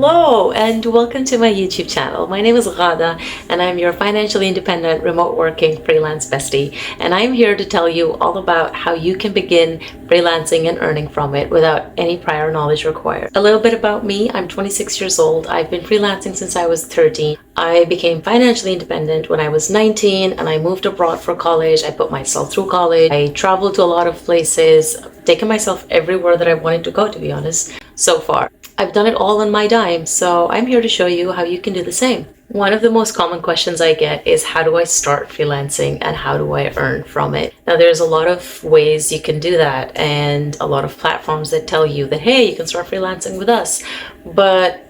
Hello and welcome to my YouTube channel. My name is Ghada and I'm your financially independent remote working freelance bestie, and I'm here to tell you all about how you can begin freelancing and earning from it without any prior knowledge required. A little bit about me: I'm 26 years old. I've been freelancing since I was 13. I became financially independent when I was 19 and I moved abroad for college. I put myself through college. I traveled to a lot of places, taken myself everywhere that I wanted to go, to be honest, so far. I've done it all on my dime, so I'm here to show you how you can do the same. One of the most common questions I get is, how do I start freelancing and how do I earn from it? Now, there's a lot of ways you can do that and a lot of platforms that tell you that, hey, you can start freelancing with us, but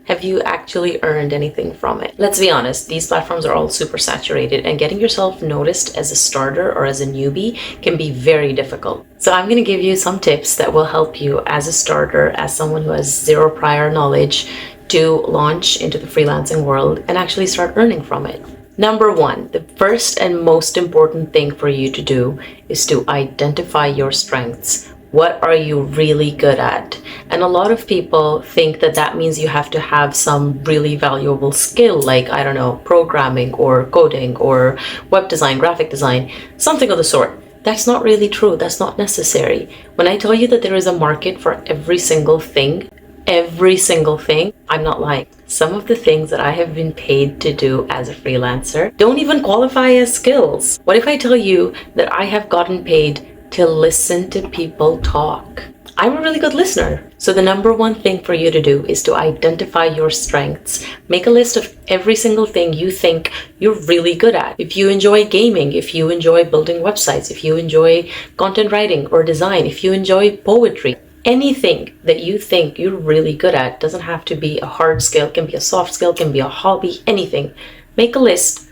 have you actually earned anything from it? Let's be honest, these platforms are all super saturated, and getting yourself noticed as a starter or as a newbie can be very difficult. So I'm going to give you some tips that will help you as a starter, as someone who has zero prior knowledge, to launch into the freelancing world and actually start earning from it. Number one, the first and most important thing for you to do is to identify your strengths. What are you really good at? And a lot of people think that that means you have to have some really valuable skill, like, I don't know, programming or coding or web design, graphic design, something of the sort. That's not really true. That's not necessary. When I tell you that there is a market for every single thing, I'm not lying. Some of the things that I have been paid to do as a freelancer don't even qualify as skills. What if I tell you that I have gotten paid to listen to people talk? I'm a really good listener. So the number one thing for you to do is to identify your strengths. Make a list of every single thing you think you're really good at. If you enjoy gaming, if you enjoy building websites, if you enjoy content writing or design, if you enjoy poetry, anything that you think you're really good at, doesn't have to be a hard skill, can be a soft skill, can be a hobby, anything. Make a list,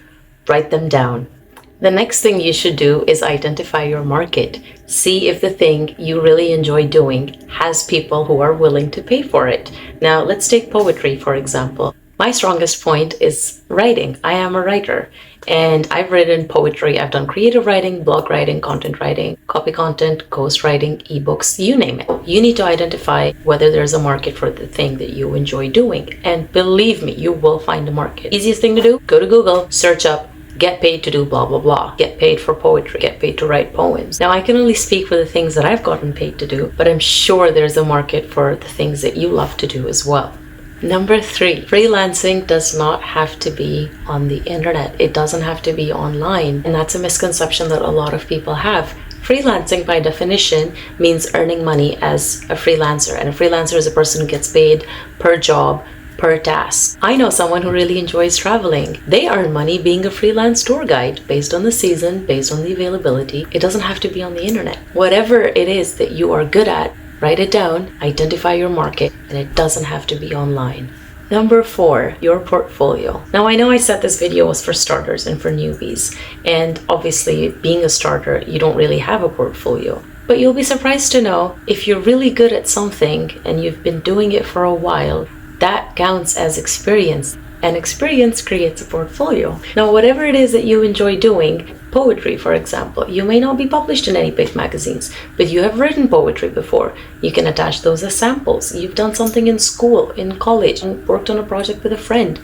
write them down. The next thing you should do is identify your market. See if the thing you really enjoy doing has people who are willing to pay for it. Now, let's take poetry, for example. My strongest point is writing. I am a writer and I've written poetry. I've done creative writing, blog writing, content writing, copy content, ghost writing, ebooks, you name it. You need to identify whether there's a market for the thing that you enjoy doing. And believe me, you will find a market. Easiest thing to do, go to Google, search up get paid to do blah, blah, blah. Get paid for poetry. Get paid to write poems. Now, I can only speak for the things that I've gotten paid to do, but I'm sure there's a market for the things that you love to do as well. Number three, freelancing does not have to be on the internet. It doesn't have to be online. And that's a misconception that a lot of people have. Freelancing, by definition, means earning money as a freelancer. And a freelancer is a person who gets paid per job, per task. I know someone who really enjoys traveling. They earn money being a freelance tour guide based on the season, based on the availability. It doesn't have to be on the internet. Whatever it is that you are good at, write it down, identify your market, and it doesn't have to be online. Number four, your portfolio. Now, I know I said this video was for starters and for newbies, and obviously being a starter, you don't really have a portfolio. But you'll be surprised to know, if you're really good at something and you've been doing it for a while, that counts as experience, and experience creates a portfolio. Now, whatever it is that you enjoy doing, poetry, for example, you may not be published in any big magazines, but you have written poetry before. You can attach those as samples. You've done something in school, in college, and worked on a project with a friend.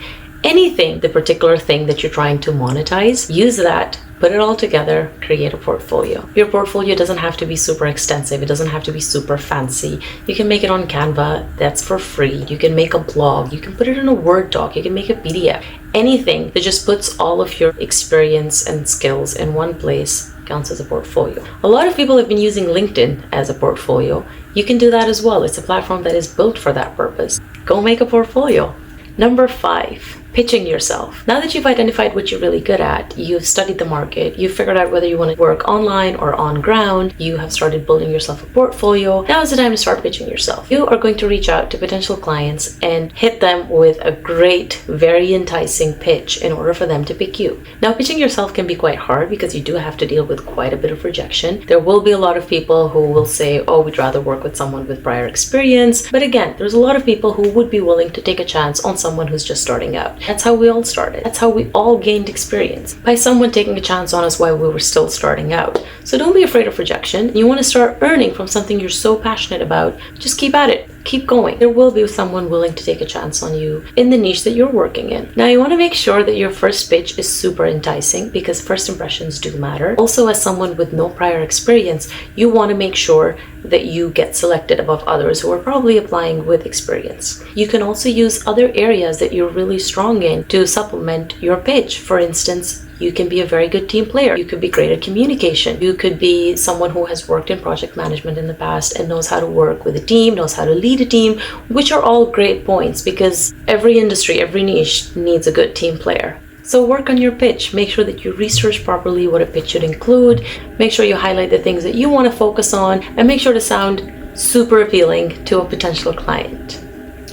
Anything, the particular thing that you're trying to monetize, use that, put it all together, create a portfolio. Your portfolio doesn't have to be super extensive. It doesn't have to be super fancy. You can make it on Canva. That's for free. You can make a blog. You can put it in a Word doc. You can make a PDF. Anything that just puts all of your experience and skills in one place counts as a portfolio. A lot of people have been using LinkedIn as a portfolio. You can do that as well. It's a platform that is built for that purpose. Go make a portfolio. Number five, pitching yourself. Now that you've identified what you're really good at, you've studied the market, you've figured out whether you want to work online or on ground, you have started building yourself a portfolio, now is the time to start pitching yourself. You are going to reach out to potential clients and hit them with a great, very enticing pitch in order for them to pick you. Now, pitching yourself can be quite hard because you do have to deal with quite a bit of rejection. There will be a lot of people who will say, oh, we'd rather work with someone with prior experience. But again, there's a lot of people who would be willing to take a chance on someone who's just starting out. That's how we all started. That's how we all gained experience, by someone taking a chance on us while we were still starting out. So don't be afraid of rejection. You want to start earning from something you're so passionate about, just keep at it. keep going. There will be someone willing to take a chance on you in the niche that you're working in. Now, you want to make sure that your first pitch is super enticing because first impressions do matter. Also, as someone with no prior experience, you want to make sure that you get selected above others who are probably applying with experience. You can also use other areas that you're really strong in to supplement your pitch. For instance, you can be a very good team player. You could be great at communication. You could be someone who has worked in project management in the past and knows how to work with a team, knows how to lead a team, which are all great points because every industry, every niche needs a good team player. So work on your pitch. Make sure that you research properly what a pitch should include. Make sure you highlight the things that you want to focus on and make sure to sound super appealing to a potential client.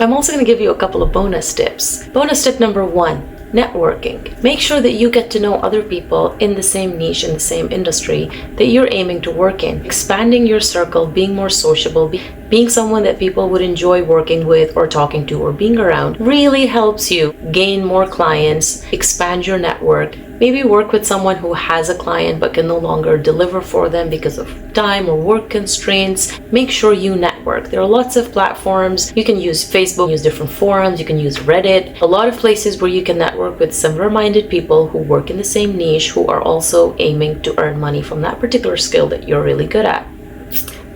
I'm also going to give you a couple of bonus tips. Bonus tip number 1. Networking. Make sure that you get to know other people in the same niche, in the same industry that you're aiming to work in. Expanding your circle, being more sociable, being someone that people would enjoy working with or talking to or being around really helps you gain more clients, expand your network. Maybe work with someone who has a client but can no longer deliver for them because of time or work constraints. Make sure you network. There are lots of platforms. You can use Facebook, use different forums, you can use Reddit. A lot of places where you can network with similar-minded people who work in the same niche who are also aiming to earn money from that particular skill that you're really good at.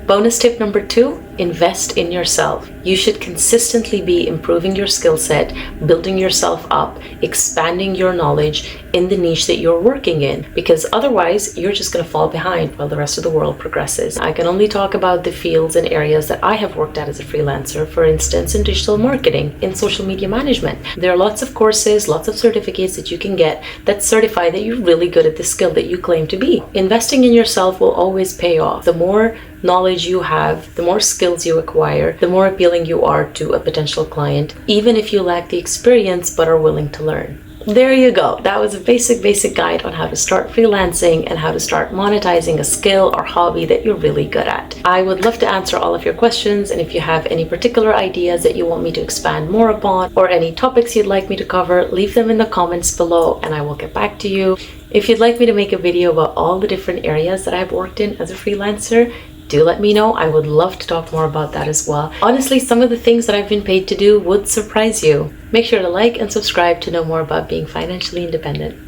Bonus tip number 2, invest in yourself. You should consistently be improving your skill set, building yourself up, expanding your knowledge in the niche that you're working in, because otherwise you're just going to fall behind while the rest of the world progresses. I can only talk about the fields and areas that I have worked at as a freelancer, for instance, in digital marketing, in social media management. There are lots of courses, lots of certificates that you can get that certify that you're really good at the skill that you claim to be. Investing in yourself will always pay off. The more knowledge you have, the more skills you acquire, the more appealing you are to a potential client, even if you lack the experience but are willing to learn. There you go. That was a basic guide on how to start freelancing and how to start monetizing a skill or hobby that you're really good at. I would love to answer all of your questions, and if you have any particular ideas that you want me to expand more upon or any topics you'd like me to cover, leave them in the comments below and I will get back to you. If you'd like me to make a video about all the different areas that I've worked in as a freelancer, do let me know. I would love to talk more about that as well. Honestly, some of the things that I've been paid to do would surprise you. Make sure to like and subscribe to know more about being financially independent.